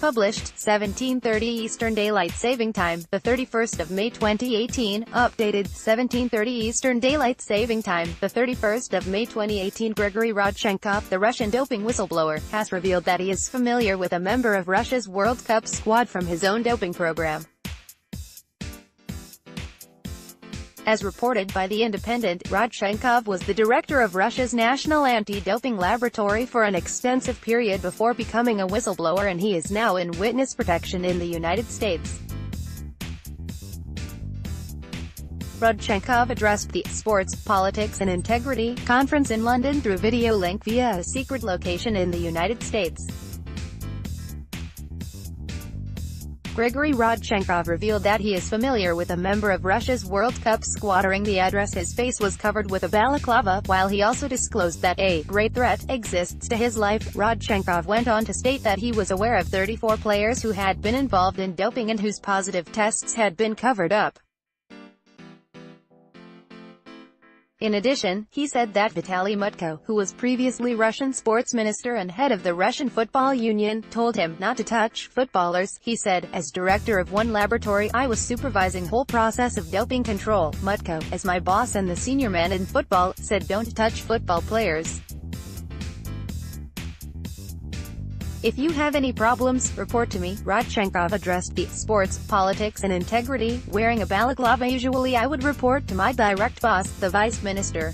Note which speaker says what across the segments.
Speaker 1: Published, 17:30 Eastern Daylight Saving Time, the 31st of May 2018. Updated, 17:30 Eastern Daylight Saving Time, the 31st of May 2018. Grigory Rodchenkov, the Russian doping whistleblower, has revealed that he is familiar with a member of Russia's World Cup squad from his own doping program. As reported by The Independent, Rodchenkov was the director of Russia's national anti-doping laboratory for an extensive period before becoming a whistleblower, and he is now in witness protection in the United States. Rodchenkov addressed the Sports, Politics and Integrity conference in London through video link via a secret location in the United States. Grigory Rodchenkov revealed that he is familiar with a member of Russia's World Cup squad. During the address, his face was covered with a balaclava, while he also disclosed that a great threat exists to his life. Rodchenkov went on to state that he was aware of 34 players who had been involved in doping and whose positive tests had been covered up. In addition, he said that Vitaly Mutko, who was previously Russian sports minister and head of the Russian Football Union, told him not to touch footballers. He said, "As director of one laboratory, I was supervising whole process of doping control. Mutko, as my boss and the senior man in football, said don't touch football players. If you have any problems, report to me." Rodchenkov addressed the Sports, Politics and Integrity, wearing a balaclava. "Usually I would report to my direct boss, the vice minister.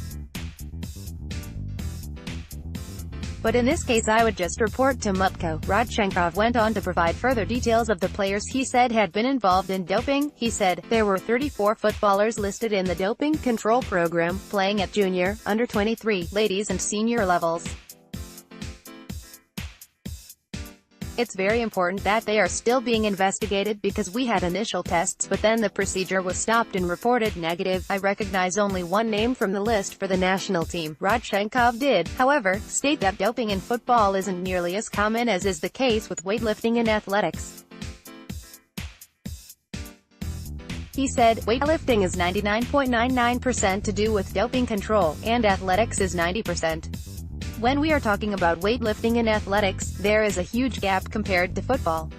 Speaker 1: But in this case I would just report to Mutko." Rodchenkov went on to provide further details of the players he said had been involved in doping. He said, "There were 34 footballers listed in the doping control program, playing at junior, under-23, ladies and senior levels. It's very important that they are still being investigated because we had initial tests but then the procedure was stopped and reported negative. I recognize only one name from the list for the national team." Rodchenkov did, however, state that doping in football isn't nearly as common as is the case with weightlifting and athletics. He said, "Weightlifting is 99.99% to do with doping control, and athletics is 90%. When we are talking about weightlifting and athletics, there is a huge gap compared to football.